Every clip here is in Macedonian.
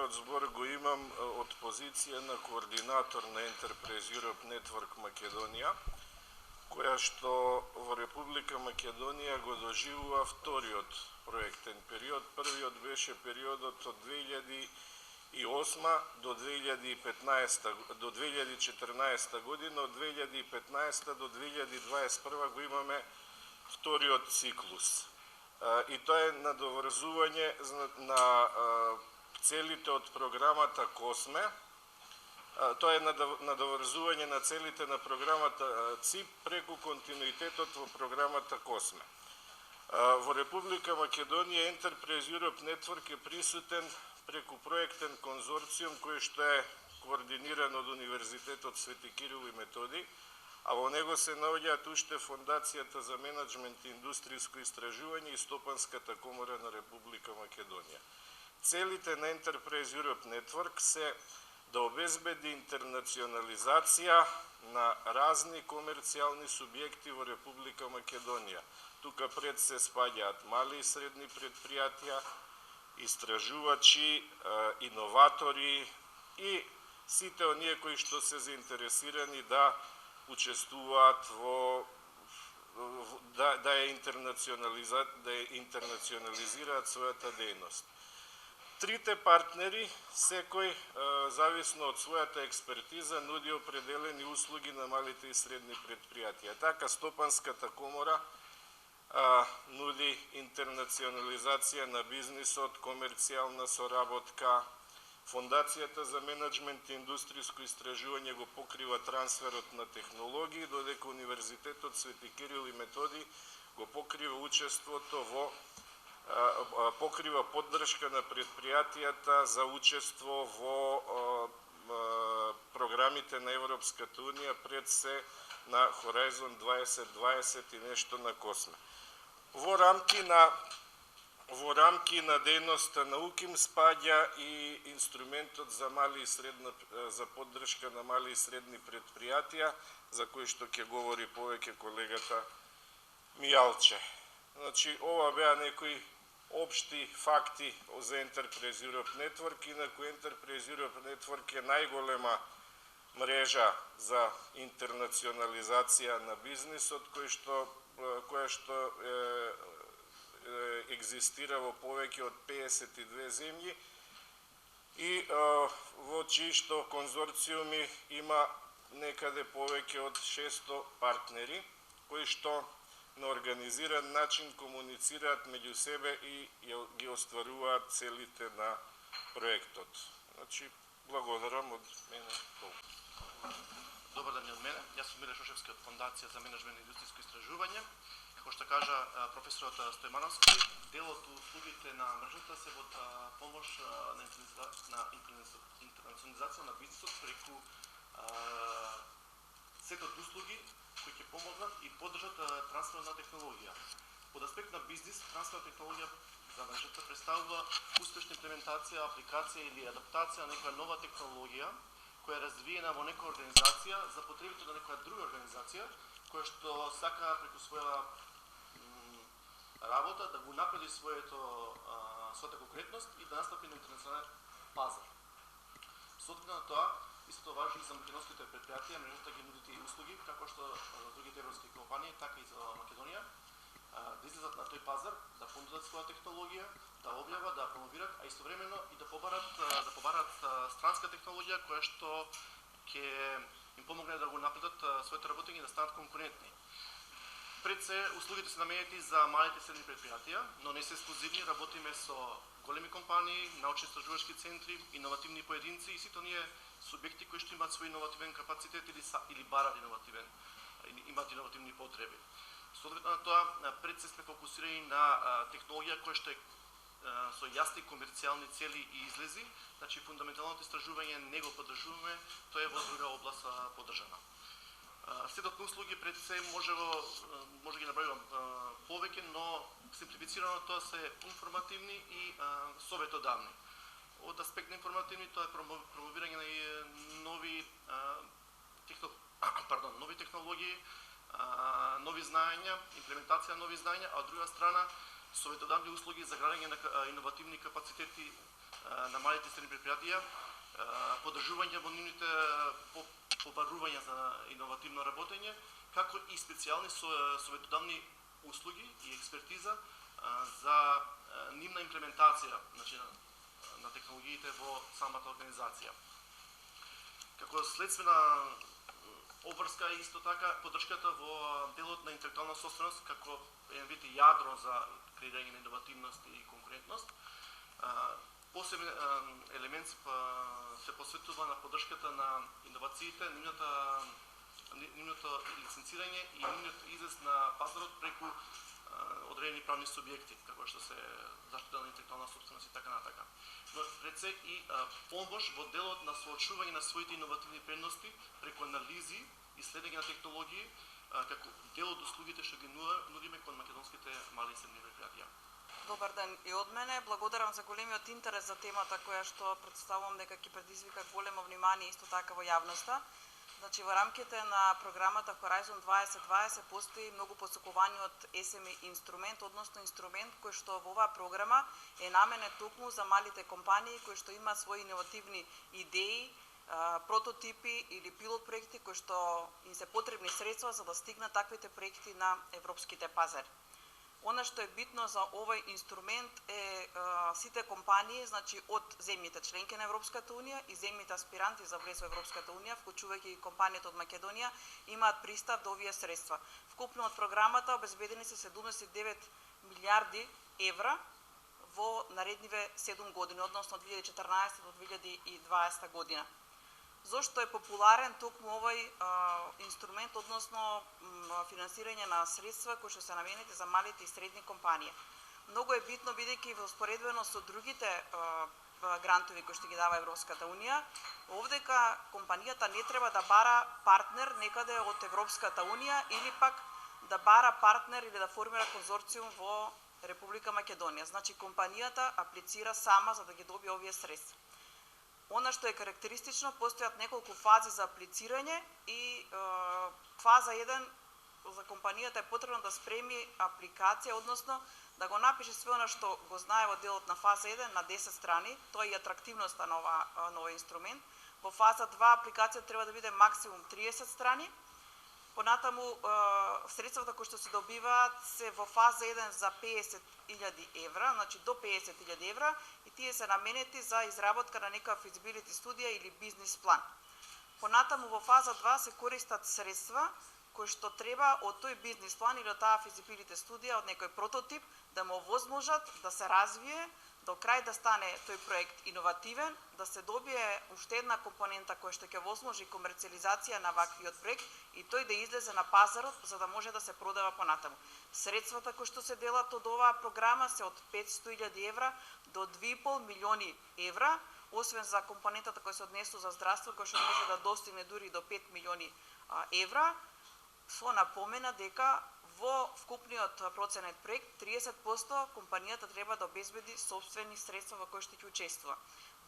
мојот збор го имам од позиција на координатор на Enterprise Europe Network Македонија, која што во Република Македонија го доживува вториот проектен период. Првиот беше периодот од 2008 до 2014 година, од 2015 до 2021 го имаме вториот циклус. И тоа е надоврзување на целите од програмата КОСМЕ. Тоа е надоврзување на целите на програмата ЦИП преку континуитетот во програмата КОСМЕ. Во Република Македонија Enterprise Europe Network е присутен преку проектен конзорциум кој што е координиран од Универзитетот Свети Кирил и Методий, а во него се наоѓаат уште Фондацијата за менеджмент и индустријско истражување и Стопанската комора на Република Македонија. Целите на Enterprise Europe Network се да обезбеди интернационализација на разни комерцијални субјекти во Република Македонија. Тука пред се спаѓаат мали и средни предпријатија, истражувачи, иноватори и сите оние кои што се заинтересирани да учествуваат во да ја интернационализираат својата дејност. Трите партнери, секој зависно од својата експертиза, нуди определени услуги на малите и средни предпријатија. Така Стопанската комора нуди интернационализација на бизнисот, комерцијална соработка. Фондацијата за менеджмент и индустријско истражување го покрива трансферот на технологии, додека Универзитетот Свети Кирил и Методий го покрива учеството во покрива поддршка на предпријатијата за учество во програмите на Европската Унија, пред се на Horizon 2020 и нешто на КОСМЕ. Во рамки на дејноста на УКИМ спаѓа и инструментот за мали и за поддршка на мали и средни предпријатија, за кој што ќе говори повеќе колегата Мијалче. Значи, ова беа некои општи факти за Enterprise Europe Network. Инаку Enterprise Europe Network е најголема мрежа за интернационализација на бизнисот, која што екзистира во повеќе од 52 земји и во чии што конзорциуми има некаде повеќе од 600 партнери, кои што на организиран начин комуницираат меѓу себе и ги остваруваат целите на проектот. Значи, благодарам од мене. Добар ден од мене. Јас сум Миле Шошевски од Фондација за менеджмент и индустријско истражување. Како што кажа професорот Стојмановски, дел од услугите на мрежата се во помош на интернационализација на бизнисот преку сет од услуги кои ќе помогнат и поддржат трансфер на технологија. Од аспект на бизнис, трансфер на технологија за мрежата представува успешна имплементација, апликација или адаптација на некоја нова технологија која е развиена во некоја организација за потребите на некоја друга организација, која што сака преку своја работа да го напреди својата конкретност и да настапи на интернационален пазар. Соодветно на тоа, исто важи и за македонските предпријатија, мрежата ги нуди тие услуги, како што за другите европски компании, така и за Македонија, да излезат на тој пазар, да понудат своја технологија, да објават, да промовират, а истовремено и да побарат странска технологија која што ќе им помогне да го напредат своите работење и да станат конкурентни. Пред се, услугите се наменети за малите и средни предпријатија, но не се ексклузивни, работиме со големи компании, научно-истражувачки центри, иновативни поединци и сите оние субјекти кои што имаат свој иновативен капацитет или барат имаат иновативни потреби. Соодветно на тоа, пред се сме фокусирани на технологија која што е со јасни комерцијални цели и излези, значи фундаменталното истражување не го поддржуваме, тоа е во друга област поддржана. Сетот на услуги пред се може ги набројувам повеќе, но симплифицирано тоа се информативни и советодавни. Од аспект на информативни тоа е промовирање на нови технологии, нови знаења, имплементација на нови знаења, а од друга страна советодавни услуги за градење на иновативни капацитети на малите и средни предпријатија, поддржување во нивните побарување за иновативно работење, како и специјални советодавни услуги и експертиза за нивна имплементација, значи на технологиите во самата организација. Како следствена обврска е исто така поддршката во делот на интелектуална собственост како еден вид јадро за креирање на иновативност и конкурентност. Посебен елемент се посветува на поддршката на иновациите, нивното лиценцирање и нивниот излез на пазарот преку одредени правни субјекти, како што се заштита на интелектуална собственост и така натака. Но пред се и помош во делот на соочување на своите иновативни предности преку анализи и следење на технологии како дел од услугите што ги нудиме кон македонските мали и средни предпријатија. Добар ден и од мене. Благодарам за големиот интерес за темата која што представувам дека ќе предизвика големо внимание исто така во јавноста. Значи, во рамките на програмата Horizon 2020 постои многу посокуваниот SME инструмент, односно инструмент кој што во оваа програма е наменет токму за малите компании кои што имаат своји иновативни идеи, прототипи или пилот проекти кои што им се потребни средства за да стигнат таквите проекти на европските пазари. Она што е битно за овој инструмент е сите компании, значи од земјите членки на Европската унија и земјите аспиранти за влез во Европската унија, вклучувајќи и компаниите од Македонија, имаат пристап до овие средства. Вкупно од програмата обезбедени се 79 милиарди евра во наредниве 7 години, односно 2014 до 2020 година. Зошто е популарен токму овој инструмент, односно финансирање на средства кои што се наменети за малите и средни компании? Многу е битно бидејќи во споредбено со другите грантови кои што ги дава Европската унија, овдека компанијата не треба да бара партнер некаде од Европската унија или пак да бара партнер или да формира конзорциум во Република Македонија. Значи компанијата аплицира сама за да ги добие овие средства. Она што е карактеристично, постојат неколку фази за аплицирање и фаза 1 за компанијата е потребно да спреми апликација, односно да го напише све она што го знае во делот на фаза 1 на 10 страни, тоа е и атрактивноста на овој инструмент. Во фаза 2 апликацијата треба да биде максимум 30 страни. Понатаму средствата кои што се добиваат се во фаза 1 за 50.000 евра, значи до 50.000 евра, и тие се наменети за изработка на некоја физибилити студија или бизнис план. Понатаму во фаза 2 се користат средства кои што треба од тој бизнис план или од таа физибилити студија, од некој прототип, да му овозможат да се развие, до крај да стане тој проект иновативен, да се добие уште една компонента која што ќе овозможи комерцијализација на ваквиот проект и тој да излезе на пазарот за да може да се продава понатаму. Средствата кои што се делат од оваа програма се од 500.000 евра до 2,5 милиони евра, освен за компонентата која се однесува за здравство, која што може да достигне дури до 5 милиони евра. Со напомена дека во вкупниот проценет проект 30% компанијата треба да обезбеди сопствени средства во кои што ќе учествува.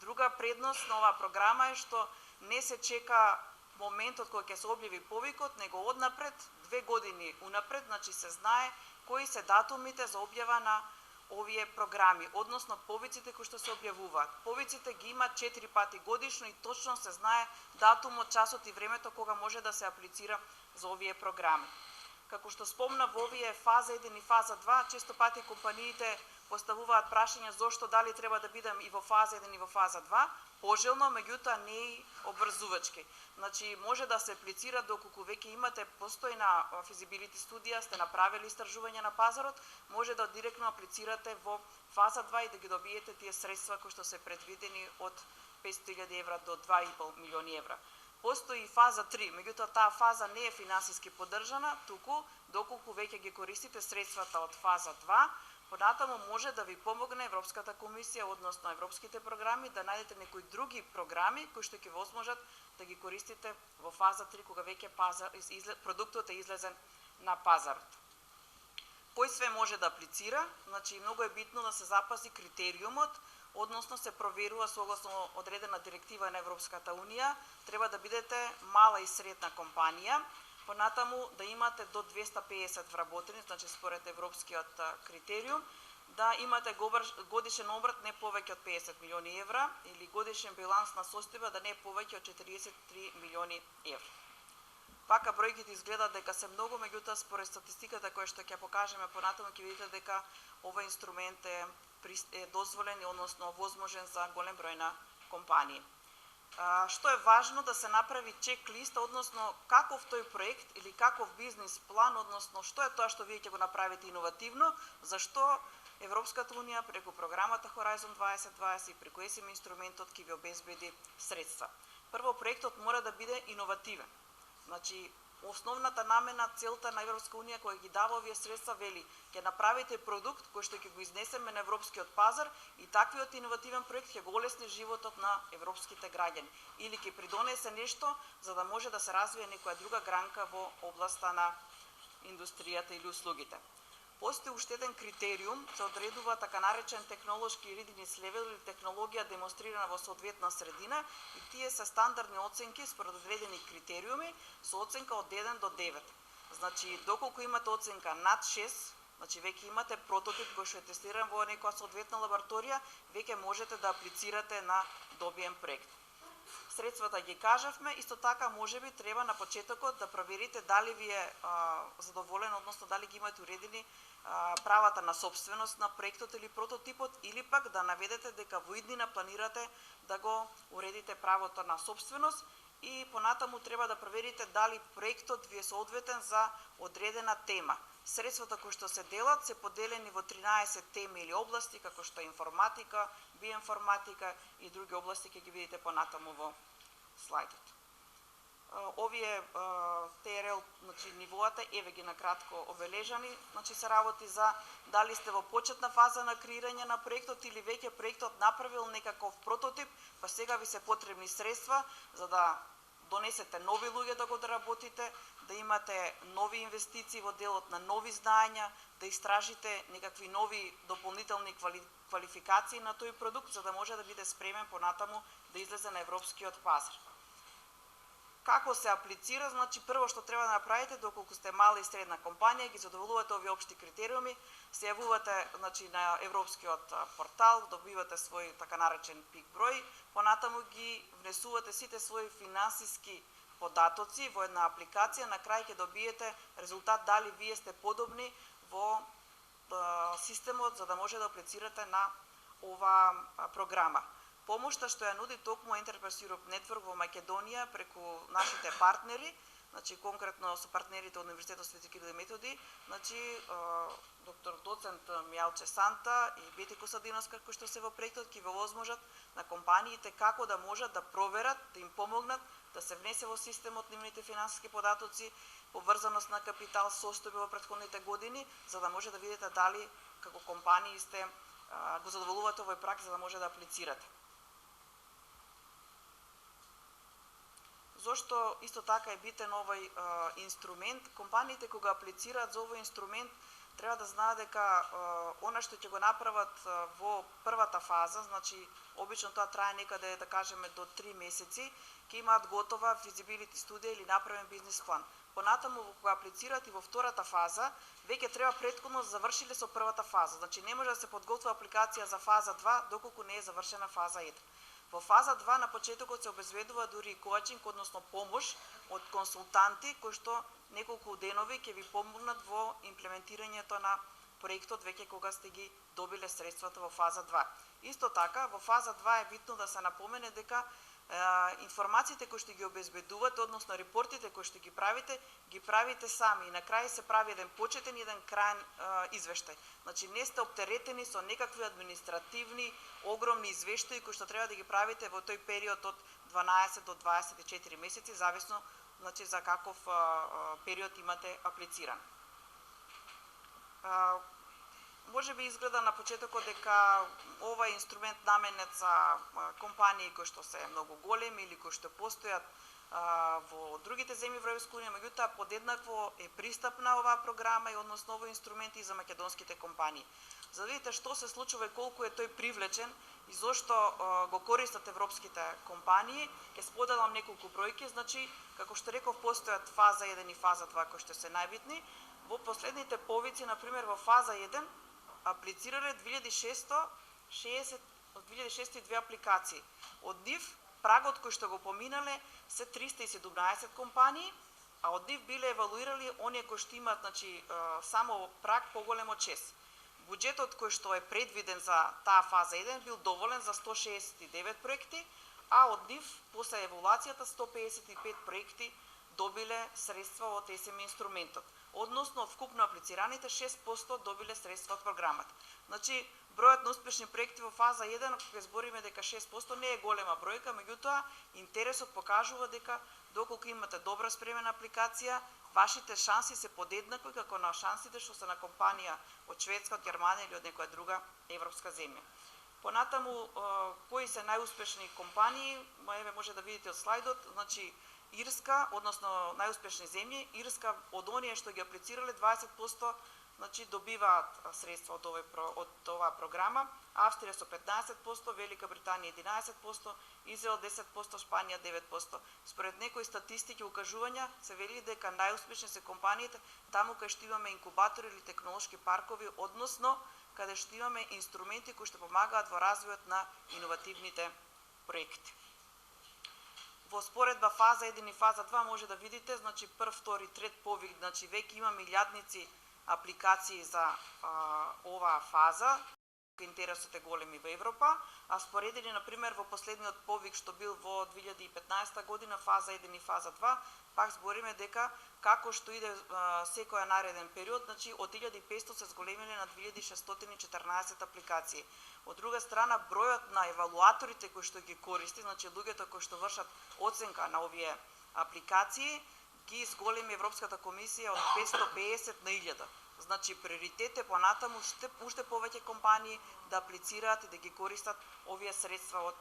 Друга предност на оваа програма е што не се чека моментот кога ќе се објави повикот, него однапред, 2 години унапред, значи се знае кои се датумите за објава на овие програми, односно повиците кои што се објавуваат. Повиците ги има 4 пати годишно и точно се знае датумот, часот и времето кога може да се аплицира за овие програми. Како што спомна, во овие фаза 1 и фаза 2, често пати компаниите поставуваат прашања зошто дали треба да бидам и во фаза 1 и во фаза 2, пожелно, меѓутоа не и обврзувачки. Значи, може да се аплицира доколку веќе имате постојна физибилити студија, сте направили истражување на пазарот, може да директно аплицирате во фаза 2 и да ги добиете тие средства кои што се предвидени од 500.000 евра до 2,5 милиони евра. Постои и фаза 3, меѓутоа таа фаза не е финансиски поддржана, туку доколку веќе ги користите средствата од фаза 2, понатаму може да ви помогне Европската комисија, односно европските програми, да најдете некои други програми кои што ќе возможат да ги користите во фаза 3 кога веќе продуктот е излезен на пазарот. Кој све може да аплицира? Значи, многу е битно да се запази критериумот, односно се проверува согласно одредена директива на Европската унија, треба да бидете мала и средна компанија, понатаму да имате до 250 вработени, значи според европскиот критериум, да имате годишен обрат не повеќе од 50 милиони евра или годишен биланс на состојба да не е повеќе од 43 милиони евра. Вака бројките изгледаат дека се многу, меѓутоа според статистиката која што ќе покажеме понатаму ќе видите дека овој инструмент е дозволен, односно возможен за голем број на компании. Што е важно да се направи чек-лист, односно каков тој проект или каков бизнис план, односно што е тоа што вие ќе го направите иновативно, зашто Европската унија преку програмата Horizon 2020 и преку ЕСМ инструментот ќе ви обезбеди средства. Прво, проектот мора да биде иновативен. Значи, основната намена, целта на Европска унија која ги дава овие средства вели ќе направите продукт кој што ќе го изнесеме на европскиот пазар и таквиот иновативен проект ќе го олесни животот на европските граѓани или ќе придонесе нешто за да може да се развие некоја друга гранка во областа на индустријата или услугите. Постои уште еден критериум, се одредува така наречен технолошки readiness level или технологија демонстрирана во соодветна средина и тие се стандардни оценки според одредени критериуми со оценка од 1 до 9. Значи, доколку имате оценка над 6, значи веќе имате прототип кој што е тестиран во некоја соодветна лабораторија, веќе можете да аплицирате на добиен проект. Средствата ги кажавме, исто така можеби треба на почетокот да проверите дали ви е задоволен, односно дали ги имате уредени правата на собственост на проектот или прототипот, или пак да наведете дека во иднина планирате да го уредите правото на собственост и понатаму треба да проверите дали проектот ви е соодветен за одредена тема. Средствата кои што се делат се поделени во 13 теми или области, како што е информатика, биоинформатика и други области ќе ги видите понатаму во слайдот. Овие ТРЛ, значи нивоата, еве ги накратко обележани, значи се работи за дали сте во почетна фаза на креирање на проектот или веќе проектот направил некаков прототип, па сега ви се потребни средства за да донесете нови луѓе да го доработите, да имате нови инвестиции во делот на нови знаења, да истражите некакви нови дополнителни квалификации на тој продукт за да може да биде спремен понатаму да излезе на европскиот пазар. Како се аплицира? Значи прво што треба да направите доколку сте мала и средна компанија, ги задоволувате овие општи критериуми, се јавувате значи на европскиот портал, добивате свој така наречен пик број, понатаму ги внесувате сите своји финансиски податоци во една апликација, на крај ќе добиете резултат дали вие сте подобни во системот за да може да аплицирате на ова програма. Помошта што ја нуди токму Enterprise Europe Network во Македонија преку нашите партнери, значи конкретно со партнерите од Универзитетот Свети Кирил и Методи, значи доктор доцент Мјалче Санта и Бети Косадиновска кои што се во проектот ќе возможат на компаниите како да можат да проверат, да им помогнат да се внесе во системот нивните финансиски податоци, поврзаност на капитал, состојби во претходните години, за да може да видите дали како компании сте го задоволувате овој праг за да може да аплицирате. Зошто исто така е битен овој инструмент? Компаниите кога аплицираат за овој инструмент треба да знаат дека она што ќе го направат во првата фаза, значи обично тоа трае некаде да кажеме до 3 месеци, ќе имаат готова feasibility студија или направен бизнис план. Понатаму кога аплицираат и во втората фаза, веќе треба претходно завршиле со првата фаза. Значи не може да се подготвува апликација за фаза 2 доколку не е завршена фаза 1. Во фаза 2 на почетокот се обезбедува дури коачинг, односно помош од консултанти кои што неколку денови ќе ви помогнат во имплементирањето на проектот веќе кога сте ги добиле средствата во фаза 2. Исто така, во фаза 2 е битно да се напомене дека информациите кои што ги обезбедувате, односно репортите кои што ги правите сами и на крај се прави еден почетен и еден крајен извештај. Значи не сте оптеретени со некакви административни огромни извештаи кои што треба да ги правите во тој период од 12 до 24 месеци, зависно значи за каков период имате аплициран. Може би изгледа на почетокот дека ова е инструмент наменет за компании кои што се многу големи или кои што постојат во другите земји во Европска унија, меѓутоа подеднакво е пристапна оваа програма и односно овој инструмент и за македонските компании. За да видите што се случува и колку е тој привлечен и зошто го користат европските компании, ќе споделам неколку бројки. Значи, како што реков, постојат фаза 1 и фаза 2 кои што се најбитни. Во последните повици, на пример во фаза 1, аплицирале 2662 апликации. Од нив прагот кој што го поминале се 317 компании, а од нив биле евалуирали оние кои што имаат само праг поголем од 6. Буџетот кој што е предвиден за таа фаза 1 бил доволен за 169 проекти, а од нив после евалуацијата 155 проекти добиле средства од СМ инструментот. Односно од вкупно аплицираните 6% добиле средства од програмата. Бројот на успешни проекти во фаза 1, кога збориме дека 6% не е голема бројка, меѓутоа интересот покажува дека доколку имате добра спремена апликација, вашите шанси се подеднакви како на шансите што се на компанија од Шведска, од Германија или од некоја друга европска земја. Понатаму, кои се најуспешни компании, еве може да видите од слайдот, Ирска, односно најуспешни земји, Ирска од оние што ги аплицирале 20% добиваат средства од оваа програма, Австрија со 15%, Велика Британија 11%, Израел 10%, Шпанија 9%. Според некои статистики и укажувања се вели дека најуспешни се компаниите таму кај што имаме инкубатори или технолошки паркови, односно каде што имаме инструменти кои што помагаат во развојот на иновативните проекти. Во споредба фаза 1 и фаза 2 може да видите, прв, втори, трет повик, веќе има милијадници апликации за оваа фаза, интересот е големи во Европа, а споредени, например, во последниот повик што бил во 2015 година, фаза 1 и фаза 2, пак збориме дека како што иде секој нареден период, од 1500 се зголемиле на 2614 апликации. Од друга страна, бројот на евалуаторите кои што ги користи, луѓето кои што вршат оценка на овие апликации, ги зголеми Европската комисија од 550 на 1000. Приоритет е понатаму уште повеќе компании да аплицираат и да ги користат овие средства од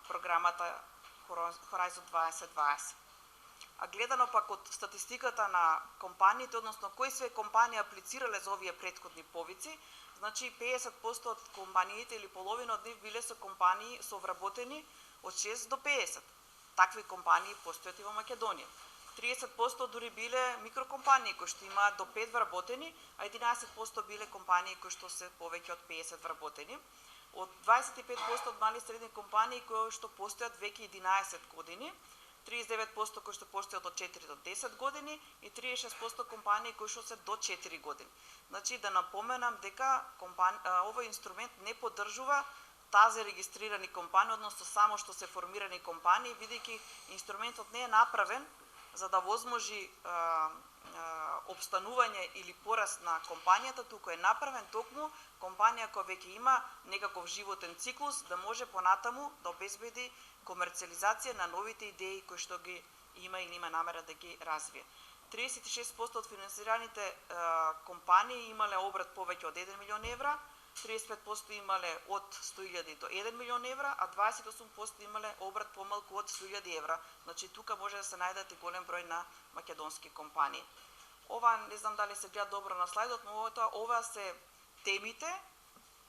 програмата Horizon 2020. А гледано пак од статистиката на компаниите, односно кои све компании аплицирале за овие претходни повици, 50% од компаниите или половина од нив биле со компании со вработени од 6 до 50. Такви компании постојат и во Македонија. 30% дури биле микрокомпании кои што имаат до 5 вработени, а 11% биле компании кои што се повеќе од 50 вработени. Од 25% од мали и средни компании кои што постојат веќе 11 години, 39% кои што постојат од 4 до 10 години и 36% компании кои што се до 4 години. Да напоменам дека овој инструмент не поддржува тазе регистрирани компании, односно само што се формирани компании, бидејќи инструментот не е направен за да возможи обстанување или пораст на компанијата, туку е направен токму компанија која веќе има некаков животен циклус да може понатаму да обезбеди комерцијализација на новите идеи кои што ги има или има намера да ги развие. 36% од финансираните компании имале обрат повеќе од 1 милион евра, 35% имале од 100.000 до 1 милион евра, а 28% имале обрат помалку од 100.000 евра. Тука може да се најдат и голем број на македонски компании. Ова не знам дали се гледа добро на слайдот, но ова се темите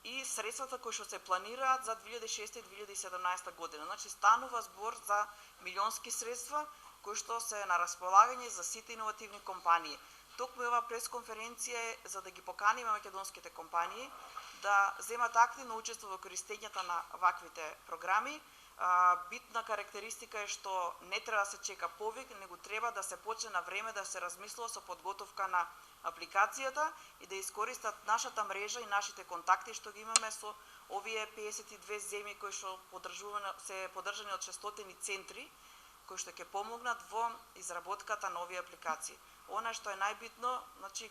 и средствата кои што се планираат за 2006 и 2017 година. Станува збор за милионски средства кои што се на располагање за сите иновативни компании. Токму ова пресконференција е за да ги поканиме македонските компании да земат активно учество во користењето на ваквите програми. Битна карактеристика е што не треба да се чека повик, него треба да се почне на време да се размислува со подготовка на апликацијата и да искористат нашата мрежа и нашите контакти што ги имаме со овие 52 земји кои што се поддржани од 600 центри кои што ќе помогнат во изработката на овие апликации. Она што е најбитно,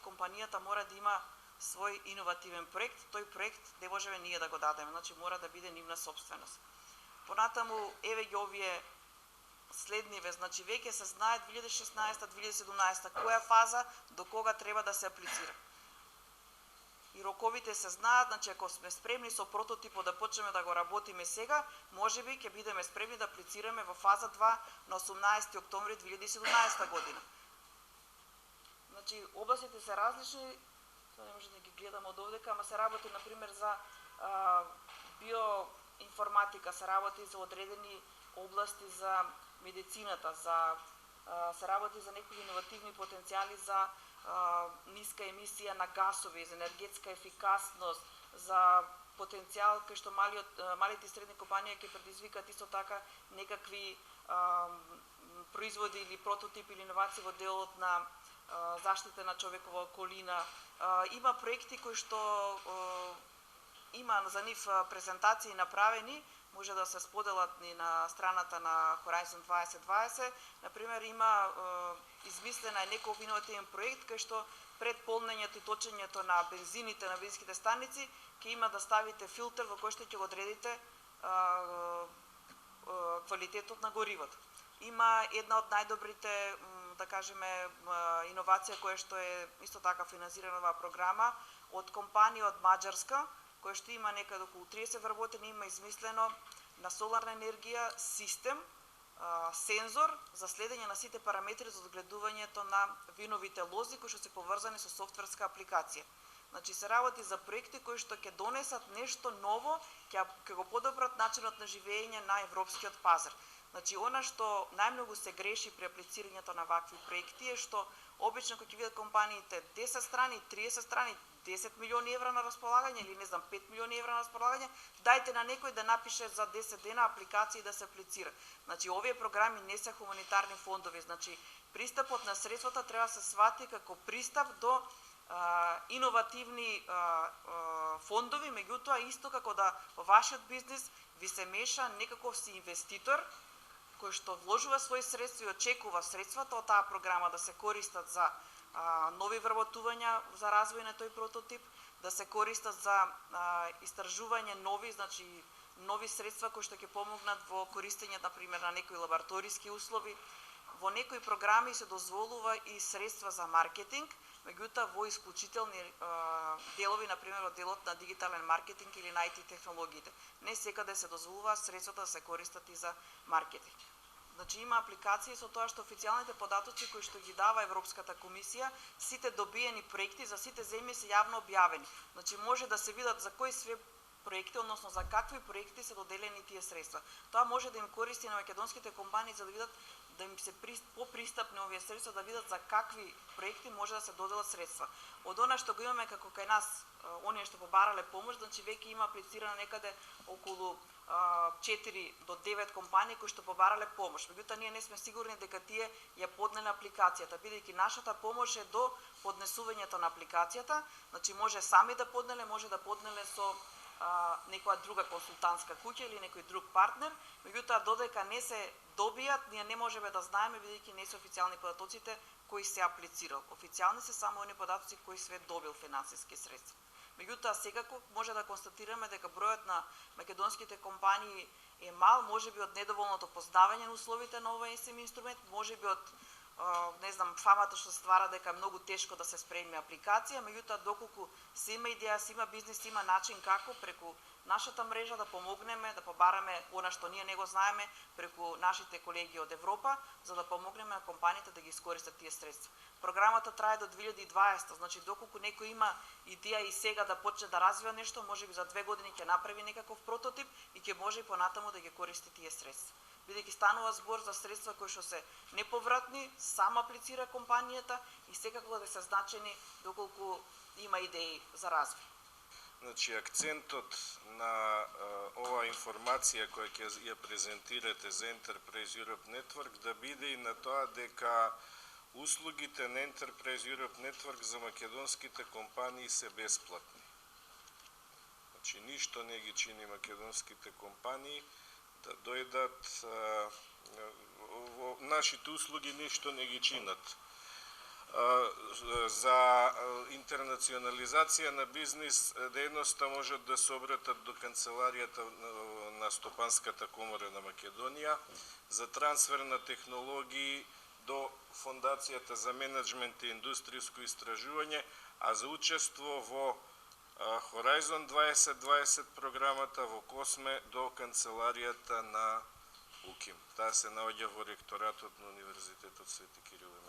компанијата мора да има свој иновативен проект, тој проект не можеме ние да го дадеме, мора да биде нивна сопственост. Понатаму, еве ги овие следниве, веќе се знае 2016-2017 која фаза до кога треба да се аплицира. И роковите се знаат, ако сме спремни со прототипот да почнеме да го работиме сега, можеби ќе бидеме спремни да аплицираме во фаза 2 на 18 октомври 2017 година. Областите се различни, не може да ги гледам од овдека, ама се работи, например, за биоинформатика, се работи за одредени области за медицината, се работи за некои иновативни потенцијали за ниска емисија на гасови, за енергетска ефикасност, за потенцијал кај што малите и средни компании ќе предизвикат исто така некакви производи или прототипи или иновации во делот на заштита на човекова околина. Има проекти кои што има за нив презентации направени, може да се споделат и на страната на Horizon 2020. Например, има измислена некој иновативен проект кај што пред полнењето и точењето на бензините на бензинските станици ќе има да ставите филтер во кој што ќе го одредите квалитетот на горивото. Има една од најдобрите, да кажеме, иновација која што е исто така финансирана оваа програма од компанија од Маđарска, која што има некаде околу 30 вработени, има измислено на соларна енергија систем, сензор за следење на сите параметри за одгледувањето на виновите лози кои што се поврзани со софтверска апликација. Значи се работи за проекти кои што ќе донесат нешто ново, ќе го подобрат начинот на живење на европскиот пазар. Значи она што најмногу се греши при аплицирањето на вакви проекти е што обично кога ќе видат компаниите 10 страни, 30 страни, 10 милиони евра на располагање или не знам 5 милиони евра на располагање, дајте на некој да напише за 10 дена апликација и да се аплицира. Значи овие програми не се хуманитарни фондови, значи пристапот на средствата треба да се свати како пристап до иновативни фондови, меѓутоа исто како да во вашиот бизнис ви се меша некаков си инвеститор кој што вложува свои средства и очекува средствата од таа програма да се користат за нови вработувања за развој на тој прототип, да се користат за истражување нови, значи нови средства кои што ќе помогнат во користење на пример на некои лабораториски услови. Во некои програми се дозволува и средства за маркетинг, меѓутоа во исклучителни делови, например во делот на дигитален маркетинг или на IT технологиите. Не секаде се дозволува средствата да се користат и за маркетинг. Значи има апликации со тоа што официјалните податоци кои што ги дава Европската комисија, сите добиени проекти за сите земји се јавно објавени. Значи може да се видат за кои све проекти, односно за какви проекти се доделени тие средства. Тоа може да им користи на македонските компании за да видат да им се попристапни овие средства, да видат за какви проекти може да се доделат средства. Од она што го имаме како кај нас, оние што побарале помош, значи веќе има аплицирано некаде околу 4 до 9 компании кои што побарале помош. Меѓутоа ние не сме сигурни дека тие ја поднеле апликацијата, бидејќи нашата помош е до поднесувањето на апликацијата, значи може сами да поднеле, може да поднеле со некоја друга консултантска куќа или некој друг партнер, меѓутоа додека не се добијат, ние не можеме да знаеме бидејќи не се официјални податоците кои се аплицирал. Официјални се само оние податоци кои све добил финансиски средства. Меѓутоа секако може да констатираме дека бројот на македонските компании е мал, можеби од недоволното познавање на условите на овој СМ инструмент, можеби од не знам, фамата што се ствара дека е многу тешко да се спреми апликација, меѓутоа доколку се има идеја, се има бизнес, има начин како преку нашата мрежа да помогнеме, да побараме она што ние не го знаеме преку нашите колеги од Европа, за да помогнеме на компаниите да ги искористат тие средства. Програмата трае до 2020, значи доколку некој има идеја и сега да почне да развива нешто, можеби за 2 години ќе направи некаков прототип и ќе може и понатаму да ги користи тие средства. Бидејќи станува збор за средства кои што се неповратни, сам аплицира компанијата и секако да се значени доколку има идеи за развој. Значи, акцентот на оваа информација која ќе ја презентирате за Enterprise Europe Network да биде и на тоа дека услугите на Enterprise Europe Network за македонските компании се бесплатни. Значи, ништо не ги чини македонските компании да дојдат во нашите услуги, ништо не ги чинат. За интернационализација на бизнес дејноста можат да се обратат до канцеларијата на Стопанската комора на Македонија, за трансфер на технологии до Фондацијата за менеджмент и индустријско истражување, а за учество во Horizon 2020 програмата во Косме до канцеларијата на УКИМ. Таа се наоѓа во ректоратот на Универзитетот Свети Кирил и